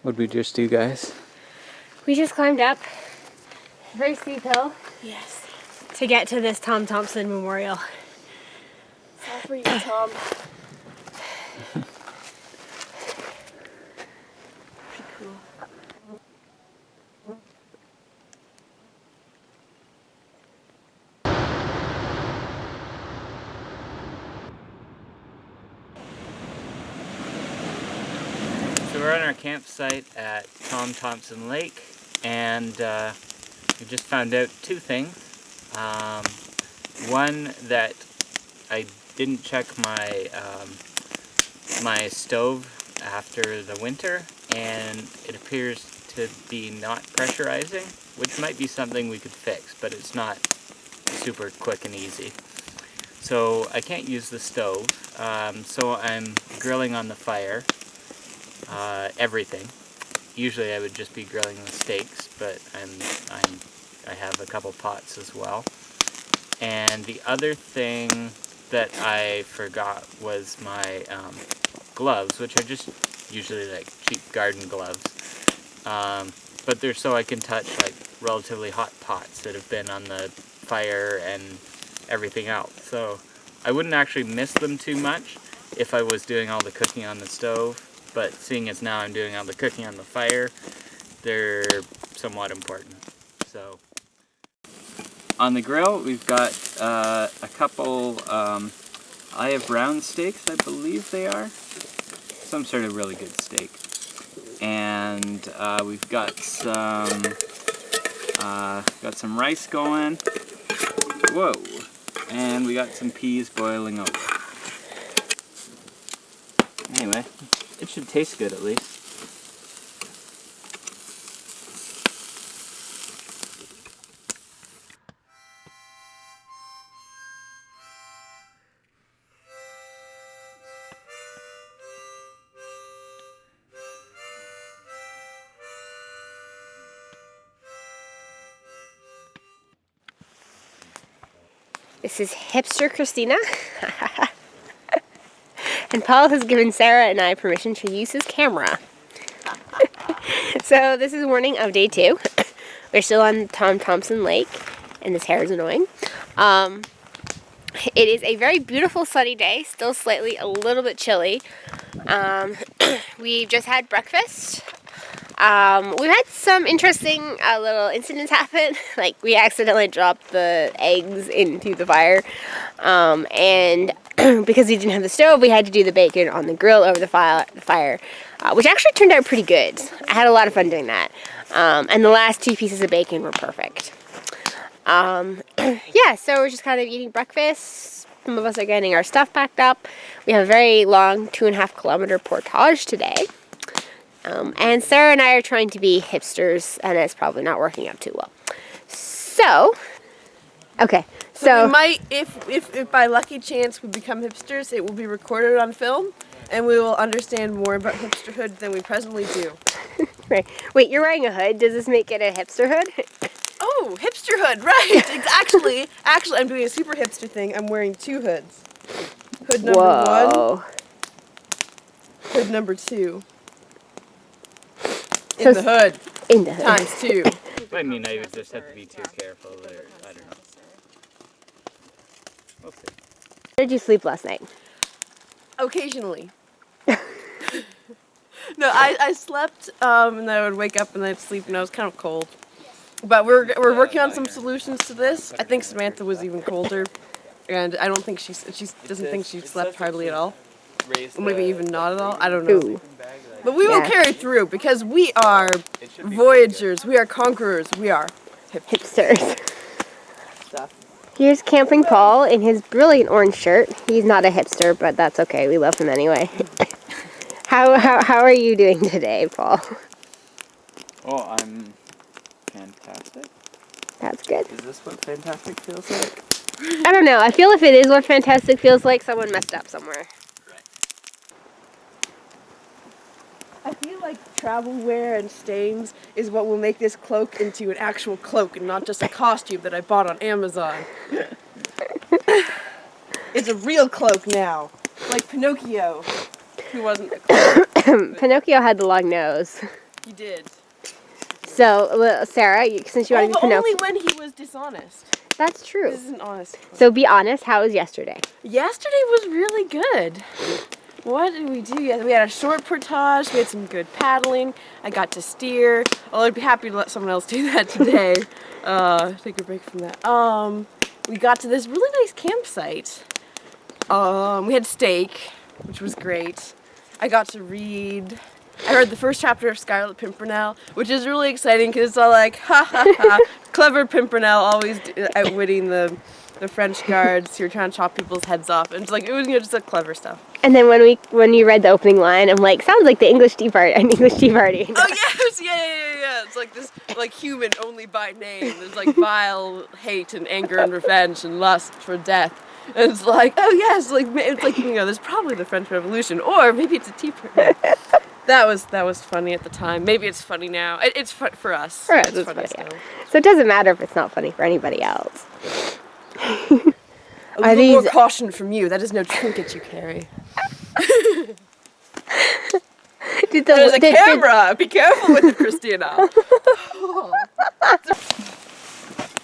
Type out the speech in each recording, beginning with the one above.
What'd we just do, guys? We just climbed up a very steep hill. Yes. To get to this Tom Thomson Memorial. It's all for you, Tom. Pretty cool. So we're on our campsite at Thomson Lake, and we just found out two things. One, that I didn't check my my stove after the winter, and it appears to be not pressurizing, which might be something we could fix, but it's not super quick and easy. So I can't use the stove, so I'm grilling on the fire. Everything. Usually I would just be grilling the steaks, but I have a couple pots as well. And the other thing that I forgot was my gloves, which are just usually like cheap garden gloves. But they're so I can touch like relatively hot pots that have been on the fire and everything else. So I wouldn't actually miss them too much if I was doing all the cooking on the stove. But seeing as now I'm doing all the cooking on the fire, they're somewhat important. So on the grill, we've got a couple I have round steaks, I believe they are. Some sort of really good steak. And we've got some rice going. Whoa! And we got some peas boiling over. Anyway. It should taste good at least. This is Hipster Christina. And Paul has given Sarah and I permission to use his camera. So this is morning of day 2. We're still on Thomson Lake, and this hair is annoying. It is a very beautiful sunny day, still slightly a little bit chilly. We've just had breakfast. We've had some interesting little incidents happen. Like we accidentally dropped the eggs into the fire, and because we didn't have the stove, we had to do the bacon on the grill over the fire, which actually turned out pretty good. I had a lot of fun doing that, and the last 2 pieces of bacon were perfect. Yeah, so we're just kind of eating breakfast. Some of us are getting our stuff packed up. We have a very long 2.5 kilometer portage today. And Sarah and I are trying to be hipsters, and it's probably not working out too well. So, okay. So we might, if by lucky chance we become hipsters, it will be recorded on film, and we will understand more about hipsterhood than we presently do. Right. Wait, you're wearing a hood. Does this make it a hipster hood? Oh, hipsterhood, right. Actually, I'm doing a super hipster thing. I'm wearing 2 hoods. Hood number 1. Hood number 2. In the hood. In the hood. Times 2. I mean, I would just have to be too careful there. I don't know. We'll see. Where did you sleep last night? Occasionally. No, I slept, and then I would wake up and I'd sleep, and I was kind of cold. But we're working on some solutions to this. I think Samantha was even colder, and I don't think she doesn't think she slept hardly at all. Or maybe even not at all. I don't know. Ooh. But we will carry through because we are voyagers. We are conquerors. We are Hipsters. Here's Camping Paul in his brilliant orange shirt. He's not a hipster, but that's okay. We love him anyway. How are you doing today, Paul? Oh, I'm fantastic. That's good. Is this what fantastic feels like? I don't know. I feel if it is what fantastic feels like, someone messed up somewhere. I feel like travel wear and stains is what will make this cloak into an actual cloak and not just a costume that I bought on Amazon. It's a real cloak now. Like Pinocchio, who wasn't a cloak. Pinocchio had the long nose. He did. So, Sarah, since you want to be only Pinocchio, when he was dishonest. that's true. This is an honest. So be honest. How was yesterday? Yesterday was really good. What did we do? We had a short portage. We had some good paddling. I got to steer. Well, I'd be happy to let someone else do that today. Take a break from that. We got to this really nice campsite. We had steak, which was great. I got to read. I read the first chapter of Scarlet Pimpernel, which is really exciting because it's all like, ha ha ha, clever Pimpernel, always outwitting the French guards who are trying to chop people's heads off. And it's like, it was just like clever stuff. And then when you read the opening line, I'm like, sounds like the English Tea Party. Oh yes, yeah. It's like this, like human only by name. There's like vile hate and anger and revenge and lust for death. And it's like, oh yes, it's like there's probably the French Revolution, or maybe it's a tea party. That was funny at the time. Maybe it's funny now. It's fun for us. For us, it's funny yeah. still. So it doesn't matter if it's not funny for anybody else. A little more caution from you. That is no trinket you carry. There's a camera! Be careful with it, Christina!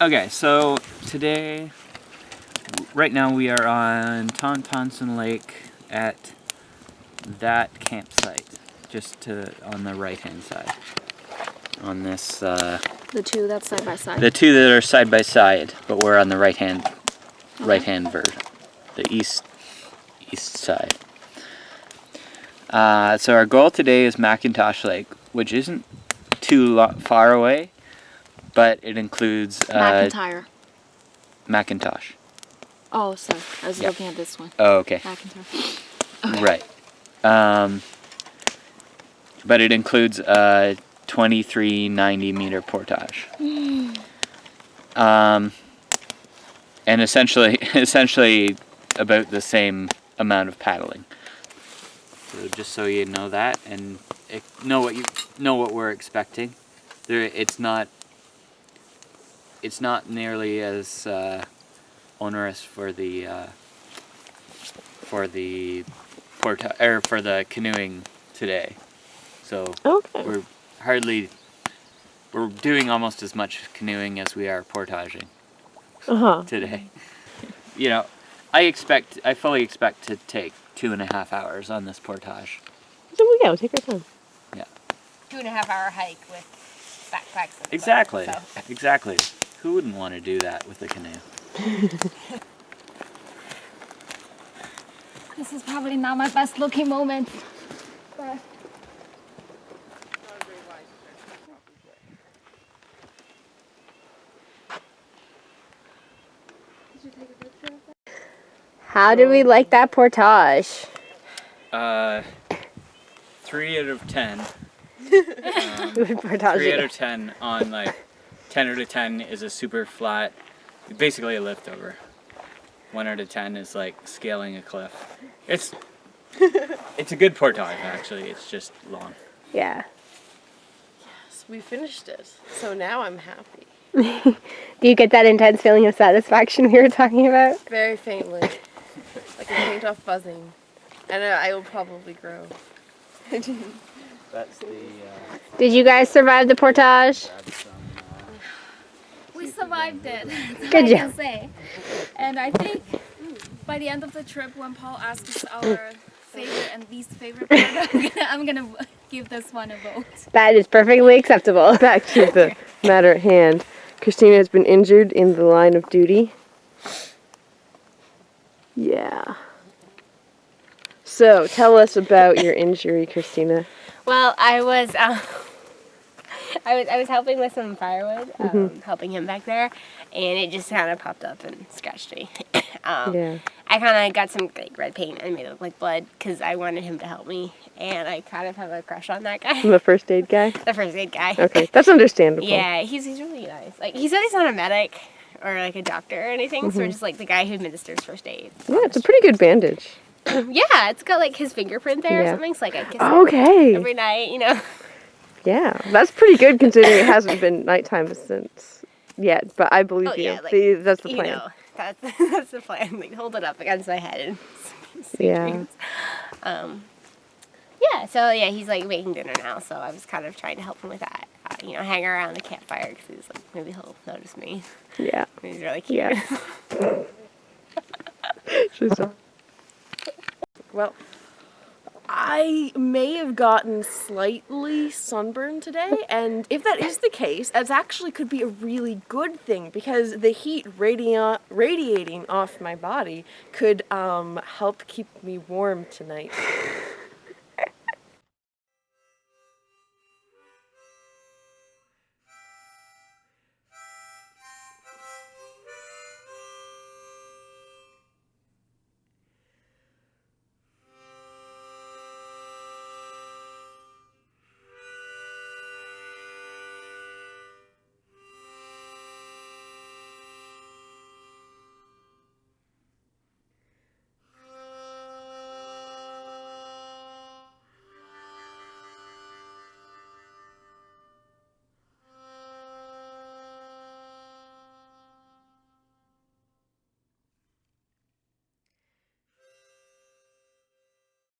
Okay, so today, right now we are on Thomson Lake at that campsite, just on the right-hand side. On this, the two that's side by side. the two that are side by side, but we're on the right-hand version, the east side. So our goal today is McIntosh Lake, which isn't too far away, but it includes McIntosh. Oh, sorry. I was looking at this one. Oh, okay. McIntosh. Right. But it includes a 2390-meter portage. And essentially about the same amount of paddling. So just so you know that and know what we're expecting. It's not nearly as onerous for the canoeing today. So Okay. we're doing almost as much canoeing as we are portaging today. I fully expect to take 2.5 hours on this portage. So we go. Take our time. Yeah. 2.5-hour hike with backpacks. And Exactly. stuff, so. Exactly. Who wouldn't want to do that with a canoe? This is probably not my best looking moment. But How did we like that portage? 3 out of 10. Portage. 3 out of 10 on 10 out of 10 is a super flat, basically a liftover. 1 out of 10 is like scaling a cliff. It's a good portage actually. It's just long. Yeah. Yes, we finished it. So now I'm happy. Do you get that intense feeling of satisfaction we were talking about? Very faintly. Like a paint off buzzing. And I will probably grow. That's the. Did you guys survive the portage? we survived it. Good I job. can say. And I think by the end of the trip, when Paul asks our favorite and least favorite part, I'm gonna give this one a vote. That is perfectly acceptable. Back to the matter at hand. Christina has been injured in the line of duty. Yeah. So, tell us about your injury, Christina. Well, I was helping with some firewood, helping him back there, and it just kind of popped up and scratched me. Yeah. I kind of got some red paint and made it look like blood because I wanted him to help me, and I kind of have a crush on that guy. The first aid guy? The first aid guy. Okay, that's understandable. Yeah, he's really nice. Like, he said he's not a medic or like a doctor or anything, so we're just like the guy who administers first aid. Yeah, it's a pretty good bandage. Yeah, it's got like his fingerprint there or something, so like I kiss him Okay. every night, Yeah, that's pretty good considering it hasn't been nighttime since yet, but I believe you. Yeah, like, That's the plan. That's the plan. Like, hold it up against my head and see Yeah. dreams. Yeah, So yeah, he's like making dinner now. So I was kind of trying to help him with that. Hang around the campfire because he's like, maybe he'll notice me. Yeah. He's really cute. Yeah. Well, I may have gotten slightly sunburned today, and if that is the case, that actually could be a really good thing because the heat radiating off my body could help keep me warm tonight.